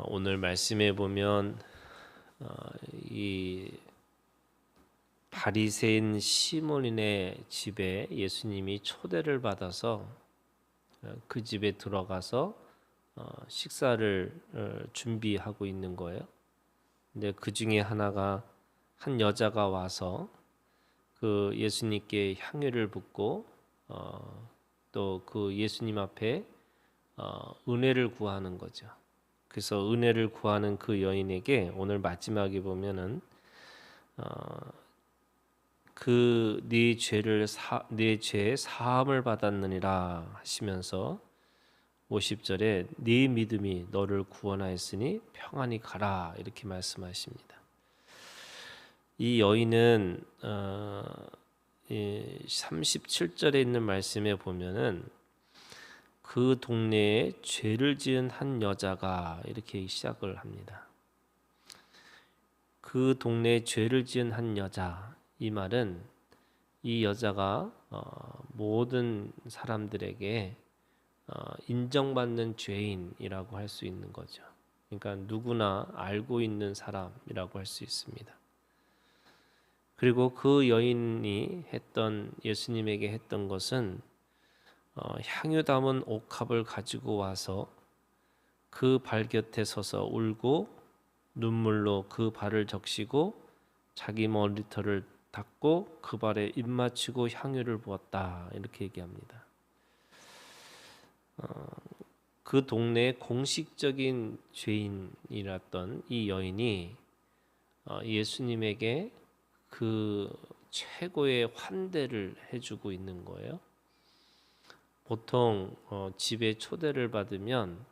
오늘 말씀에 보면 어, 이 바리새인 시몬인의 집에 예수님이 초대를 받아서 그 집에 들어가서 식사를 준비하고 있는 거예요. 근데 그 중에 하나가 한 여자가 와서 그 예수님께 향유를 붓고 또 그 예수님 앞에 은혜를 구하는 거죠. 그래서 은혜를 구하는 그 여인에게 오늘 마지막에 보면은 그 네 죄의 사함을 받았느니라 하시면서 50절에 네 믿음이 너를 구원하였으니 평안히 가라 이렇게 말씀하십니다. 이 여인은 37절에 있는 말씀에 보면은 그 동네에 죄를 지은 한 여자가 이렇게 시작을 합니다. 그 동네에 죄를 지은 한 여자, 이 말은 이 여자가 모든 사람들에게 인정받는 죄인이라고 할 수 있는 거죠. 그러니까 누구나 알고 있는 사람이라고 할 수 있습니다. 그리고 그 여인이 예수님에게 했던 것은 향유 담은 옥합을 가지고 와서 그 발 곁에 서서 울고 눈물로 그 발을 적시고 자기 머리털을 닦고 그 발에 입 맞추고 향유를 부었다 이렇게 얘기합니다. 그 동네의 공식적인 죄인이랐던 이 여인이 예수님에게 그 최고의 환대를 해주고 있는 거예요. 보통 집에 초대를 받으면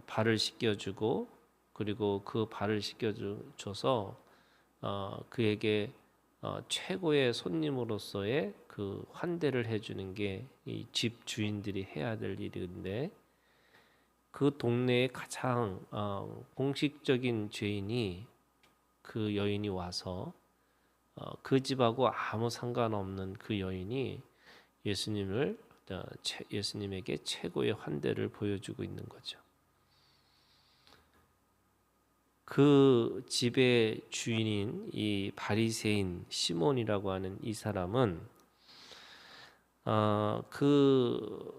발을 씻겨주고 그리고 그 발을 씻겨줘서 그에게 최고의 손님으로서의 그 환대를 해주는 게 이 집 주인들이 해야 될 일인데 그 동네의 가장 공식적인 죄인이 그 여인이 와서 그 집하고 아무 상관없는 그 여인이 예수님에게 최고의 환대를 보여주고 있는 거죠. 그 집의 주인인 이 바리새인 시몬이라고 하는 이 사람은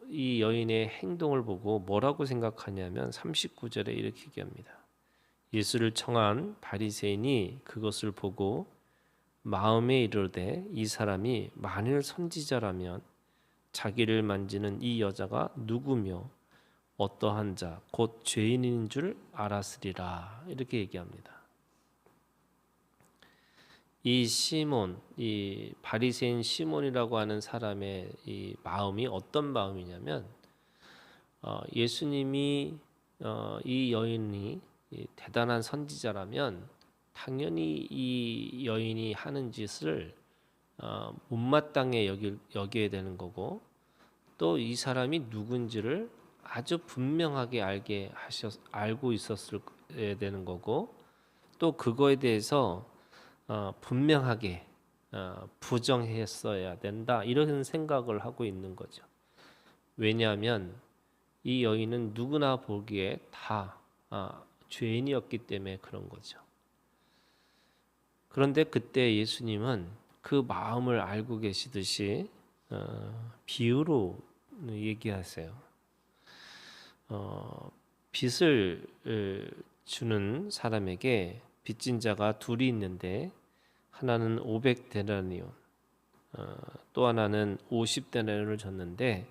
이 여인의 행동을 보고 뭐라고 생각하냐면 39절에 이렇게 얘기합니다. 예수를 청한 바리새인이 그것을 보고 마음에 이르되 이 사람이 만일 선지자라면 자기를 만지는 이 여자가 누구며 어떠한 자 곧 죄인인 줄 알았으리라 이렇게 얘기합니다. 이 바리새인 시몬이라고 하는 사람의 이 마음이 어떤 마음이냐면 예수님이 이 여인이 대단한 선지자라면 당연히 이 여인이 하는 짓을 못마땅해 여겨야 되는 거고 또 이 사람이 누군지를 아주 분명하게 알고 있었어야 되는 거고 또 그거에 대해서 분명하게 부정했어야 된다 이런 생각을 하고 있는 거죠. 왜냐하면 이 여인은 누구나 보기에 다 죄인이었기 때문에 그런 거죠. 그런데 그때 예수님은 그 마음을 알고 계시듯이 비유로 얘기하세요. 빚을 주는 사람에게 빚진 자가 둘이 있는데 하나는 500데나리온 또 하나는 50데나리온을 줬는데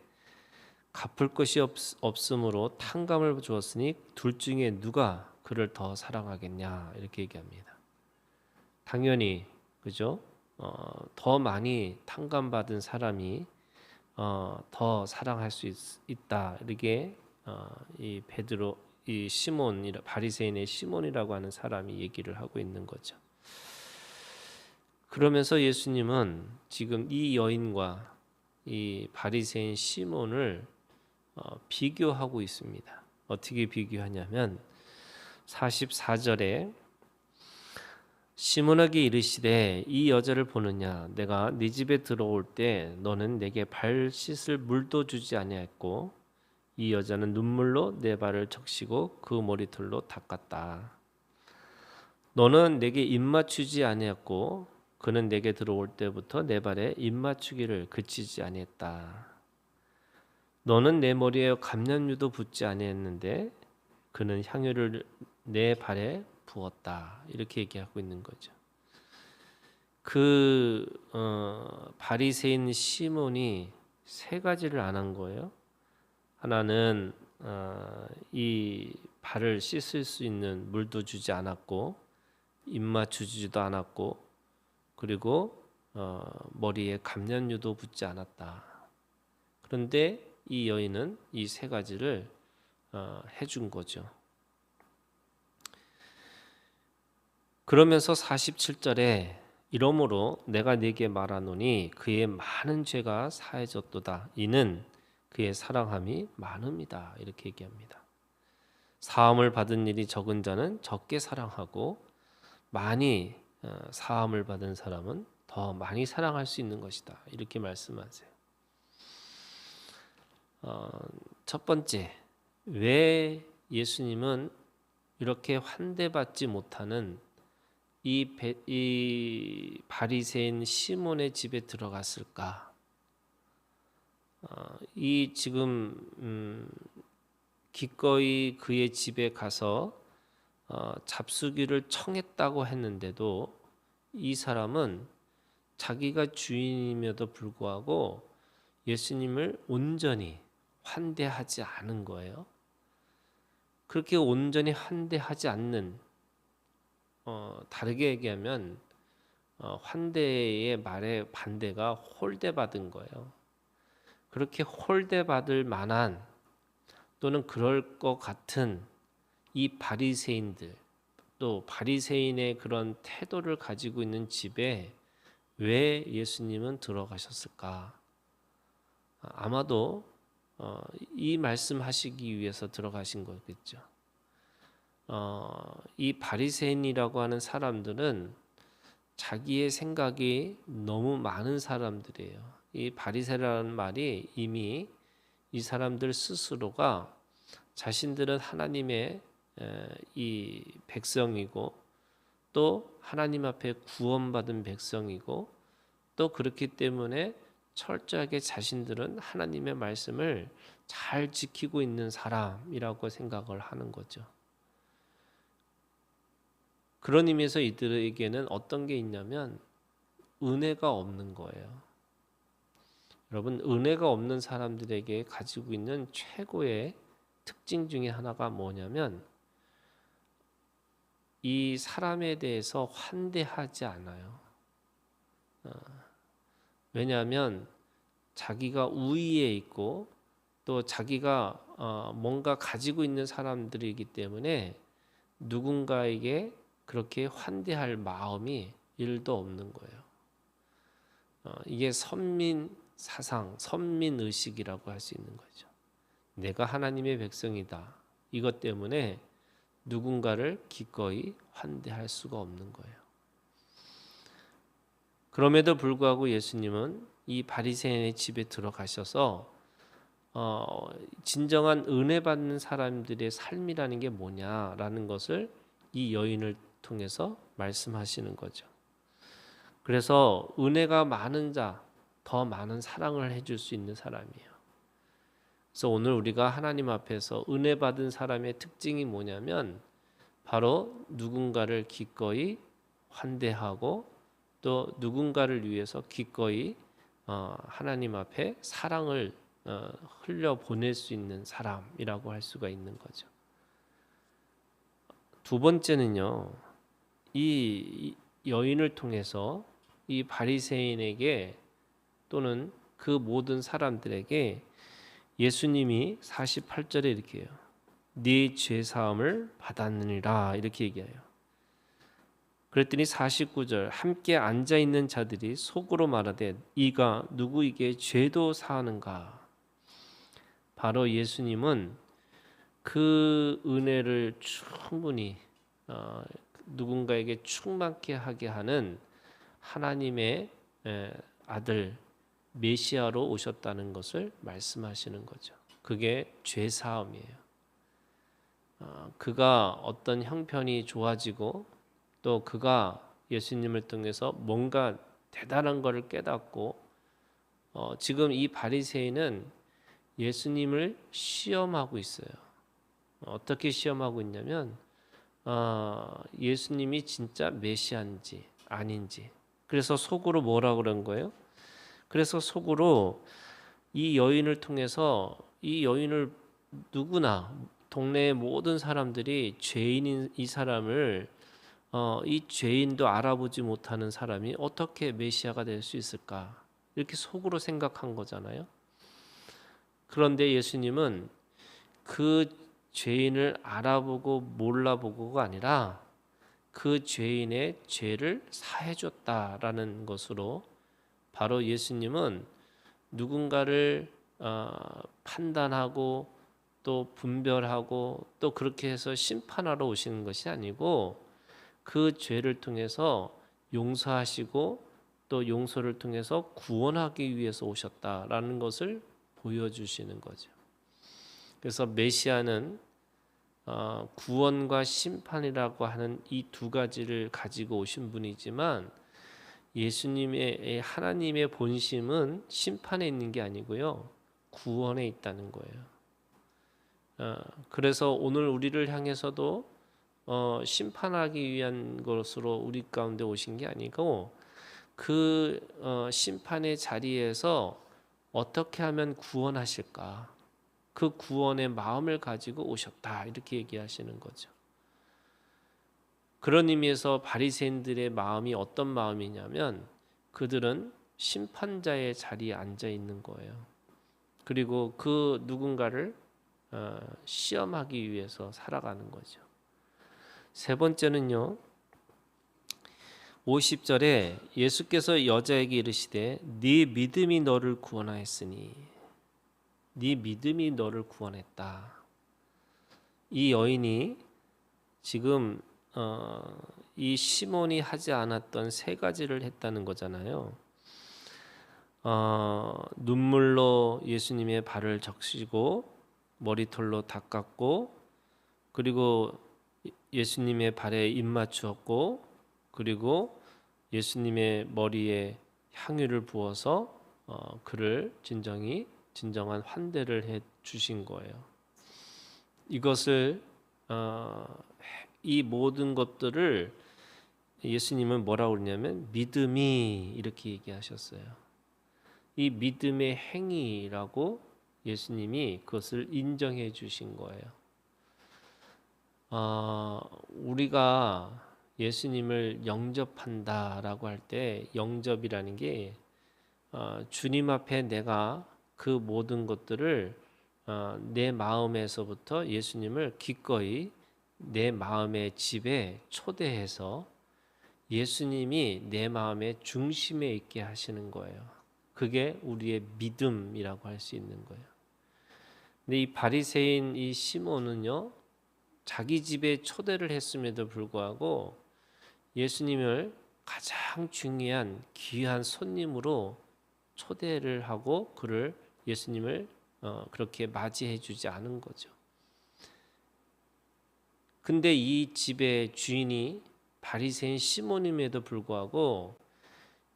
갚을 것이 없으므로 탕감을 주었으니 둘 중에 누가 그를 더 사랑하겠냐 이렇게 얘기합니다. 당연히 그죠? 더 많이 탕감받은 사람이 더 사랑할 수 있다 이렇게 이 바리새인의 시몬이라고 하는 사람이 얘기를 하고 있는 거죠. 그러면서 예수님은 지금 이 여인과 이 바리새인 시몬을 비교하고 있습니다. 어떻게 비교하냐면 44절에 시몬에게 이르시되 이 여자를 보느냐 내가 네 집에 들어올 때 너는 내게 발 씻을 물도 주지 아니하였고 이 여자는 눈물로 내 발을 적시고 그 머리털로 닦았다. 너는 내게 입맞추지 아니했고 그는 내게 들어올 때부터 내 발에 입맞추기를 그치지 아니했다. 너는 내 머리에 감람유도 붓지 아니했는데 그는 향유를 내 발에 부었다. 이렇게 얘기하고 있는 거죠. 바리새인 시몬이 세 가지를 안 한 거예요. 하나는 이 발을 씻을 수 있는 물도 주지 않았고 입맞추지도 않았고 그리고 머리에 감람유도 붓지 않았다. 그런데 이 여인은 이 세 가지를 해준 거죠. 그러면서 47절에 이러므로 내가 네게 말하노니 그의 많은 죄가 사해졌도다. 이는 그의 사랑함이 많음이다. 이렇게 얘기합니다. 사함을 받은 일이 적은 자는 적게 사랑하고 많이 사함을 받은 사람은 더 많이 사랑할 수 있는 것이다. 이렇게 말씀하세요. 첫 번째, 왜 예수님은 이렇게 환대받지 못하는 이 바리새인 시몬의 집에 들어갔을까? 이 지금 기꺼이 그의 집에 가서 잡수기를 청했다고 했는데도 이 사람은 자기가 주인임에도 불구하고 예수님을 온전히 환대하지 않은 거예요. 그렇게 온전히 환대하지 않는 다르게 얘기하면 환대의 말의 반대가 홀대받은 거예요. 그렇게 홀대받을 만한 또는 그럴 것 같은 이 바리새인들 또 바리새인의 그런 태도를 가지고 있는 집에 왜 예수님은 들어가셨을까? 아마도 이 말씀하시기 위해서 들어가신 거겠죠. 이 바리새인이라고 하는 사람들은 자기의 생각이 너무 많은 사람들이에요. 이 바리새라는 말이 이미 이 사람들 스스로가 자신들은 하나님의 이 백성이고 또 하나님 앞에 구원받은 백성이고 또 그렇기 때문에 철저하게 자신들은 하나님의 말씀을 잘 지키고 있는 사람이라고 생각을 하는 거죠. 그런 의미에서 이들에게는 어떤 게 있냐면 은혜가 없는 거예요. 여러분, 은혜가 없는 사람들에게 가지고 있는 최고의 특징 중에 하나가 뭐냐면 이 사람에 대해서 환대하지 않아요. 왜냐하면 자기가 우위에 있고 또 자기가 뭔가 가지고 있는 사람들이기 때문에 누군가에게 그렇게 환대할 마음이 1도 없는 거예요. 이게 선민 사상, 선민 의식이라고 할 수 있는 거죠. 내가 하나님의 백성이다. 이것 때문에 누군가를 기꺼이 환대할 수가 없는 거예요. 그럼에도 불구하고 예수님은 이 바리새인의 집에 들어가셔서 진정한 은혜 받는 사람들의 삶이라는 게 뭐냐라는 것을 이 여인을 통해서 말씀하시는 거죠. 그래서 은혜가 많은 자, 더 많은 사랑을 해줄 수 있는 사람이에요. 그래서 오늘 우리가 하나님 앞에서 은혜 받은 사람의 특징이 뭐냐면 바로 누군가를 기꺼이 환대하고 또 누군가를 위해서 기꺼이 하나님 앞에 사랑을 흘려 보낼 수 있는 사람이라고 할 수가 있는 거죠. 두 번째는요, 이 여인을 통해서 이 바리새인에게 또는 그 모든 사람들에게 예수님이 48절에 이렇게 해요. 네 죄 사함을 받았느니라 이렇게 얘기해요. 그랬더니 49절 함께 앉아 있는 자들이 속으로 말하되 이가 누구에게 죄도 사하는가. 바로 예수님은 그 은혜를 충분히 누군가에게 충만케 하게 하는 하나님의 아들 메시아로 오셨다는 것을 말씀하시는 거죠. 그게 죄 사함이에요. 그가 어떤 형편이 좋아지고 또 그가 예수님을 통해서 뭔가 대단한 것을 깨닫고 지금 이 바리새인은 예수님을 시험하고 있어요. 어떻게 시험하고 있냐면 예수님이 진짜 메시아인지 아닌지. 그래서 속으로 뭐라고 그런 거예요? 그래서 속으로 이 여인을 통해서 이 여인을 누구나 동네의 모든 사람들이 죄인인 이 사람을 이 죄인도 알아보지 못하는 사람이 어떻게 메시아가 될 수 있을까? 이렇게 속으로 생각한 거잖아요. 그런데 예수님은 그 죄인을 알아보고 몰라보고가 아니라 그 죄인의 죄를 사해 줬다라는 것으로 바로 예수님은 누군가를 판단하고 또 분별하고 또 그렇게 해서 심판하러 오시는 것이 아니고 그 죄를 통해서 용서하시고 또 용서를 통해서 구원하기 위해서 오셨다라는 것을 보여주시는 거죠. 그래서 메시아는 구원과 심판이라고 하는 이 두 가지를 가지고 오신 분이지만 예수님의 하나님의 본심은 심판에 있는 게 아니고요, 구원에 있다는 거예요. 그래서 오늘 우리를 향해서도 심판하기 위한 것으로 우리 가운데 오신 게 아니고 그 심판의 자리에서 어떻게 하면 구원하실까, 그 구원의 마음을 가지고 오셨다, 이렇게 얘기하시는 거죠. 그런 의미에서 바리새인들의 마음이 어떤 마음이냐면 그들은 심판자의 자리에 앉아 있는 거예요. 그리고 그 누군가를 시험하기 위해서 살아가는 거죠. 세 번째는요, 50절에 예수께서 여자에게 이르시되 네 믿음이 너를 구원하였으니, 네 믿음이 너를 구원했다. 이 여인이 지금 이 시몬이 하지 않았던 세 가지를 했다는 거잖아요. 눈물로 예수님의 발을 적시고 머리털로 닦았고, 그리고 예수님의 발에 입 맞추었고, 그리고 예수님의 머리에 향유를 부어서 그를 진정한 환대를 해 주신 거예요. 이것을 이 모든 것들을 예수님은 뭐라고 그러냐면 믿음이, 이렇게 얘기하셨어요. 이 믿음의 행위라고 예수님이 그것을 인정해 주신 거예요. 우리가 예수님을 영접한다라고 할 때 영접이라는 게 주님 앞에 내가 그 모든 것들을 내 마음에서부터 예수님을 기꺼이 내 마음의 집에 초대해서 예수님이 내 마음의 중심에 있게 하시는 거예요. 그게 우리의 믿음이라고 할 수 있는 거예요. 근데 이 바리새인 이 시몬은요, 자기 집에 초대를 했음에도 불구하고 예수님을 가장 중요한 귀한 손님으로 초대를 하고 그를 예수님을 그렇게 맞이해 주지 않은 거죠. 근데 이 집의 주인이 바리새인 시몬임에도 불구하고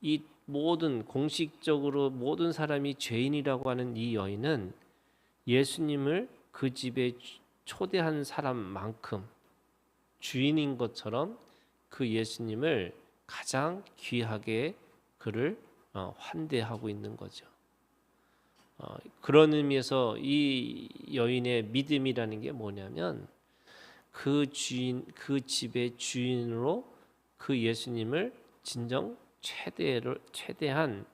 이 모든 공식적으로 모든 사람이 죄인이라고 하는 이 여인은 예수님을 그 집에 초대한 사람만큼 주인인 것처럼 그 예수님을 가장 귀하게 그를 환대하고 있는 거죠. 그런 의미에서 이 여인의 믿음이라는 게 뭐냐면 그 집의 주인으로 그 예수님을 진정 최대한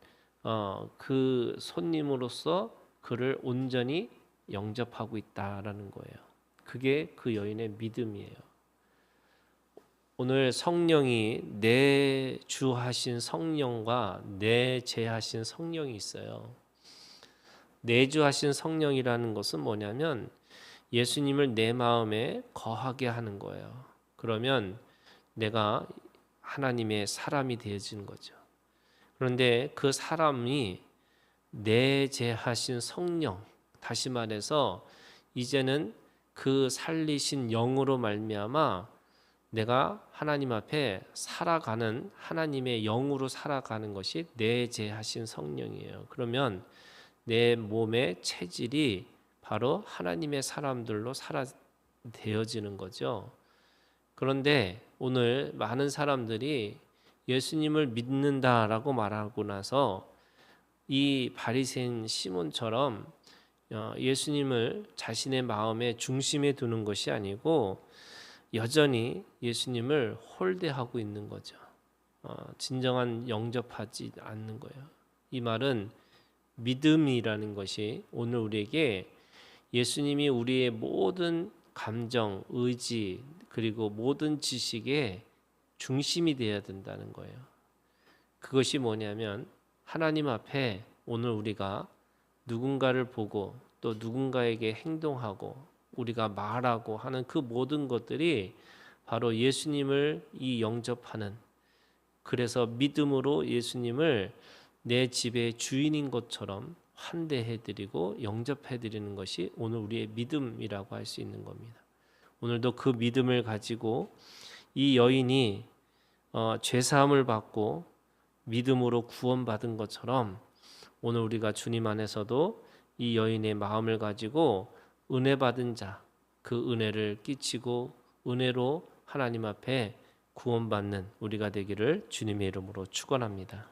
그 손님으로서 그를 온전히 영접하고 있다라는 거예요. 그게 그 여인의 믿음이에요. 오늘 성령이 내주하신 성령과 내재하신 성령이 있어요. 내주하신 성령이라는 것은 뭐냐면 예수님을 내 마음에 거하게 하는 거예요. 그러면 내가 하나님의 사람이 되어지는 거죠. 그런데 그 사람이 내재하신 성령, 다시 말해서 이제는 그 살리신 영으로 말미암아 내가 하나님 앞에 살아가는, 하나님의 영으로 살아가는 것이 내재하신 성령이에요. 그러면 내 몸의 체질이 바로 하나님의 사람들로 되어지는 거죠. 그런데 오늘 많은 사람들이 예수님을 믿는다라고 말하고 나서 이 바리새인 시몬처럼 예수님을 자신의 마음의 중심에 두는 것이 아니고 여전히 예수님을 홀대하고 있는 거죠. 진정한 영접하지 않는 거예요. 이 말은 믿음이라는 것이 오늘 우리에게 예수님이 우리의 모든 감정, 의지, 그리고 모든 지식의 중심이 되어야 된다는 거예요. 그것이 뭐냐면 하나님 앞에 오늘 우리가 누군가를 보고 또 누군가에게 행동하고 우리가 말하고 하는 그 모든 것들이 바로 예수님을 영접하는, 그래서 믿음으로 예수님을 내 집의 주인인 것처럼 환대해드리고 영접해드리는 것이 오늘 우리의 믿음이라고 할 수 있는 겁니다. 오늘도 그 믿음을 가지고 이 여인이 죄사함을 받고 믿음으로 구원받은 것처럼 오늘 우리가 주님 안에서도 이 여인의 마음을 가지고 은혜 받은 자, 그 은혜를 끼치고 은혜로 하나님 앞에 구원받는 우리가 되기를 주님의 이름으로 축원합니다.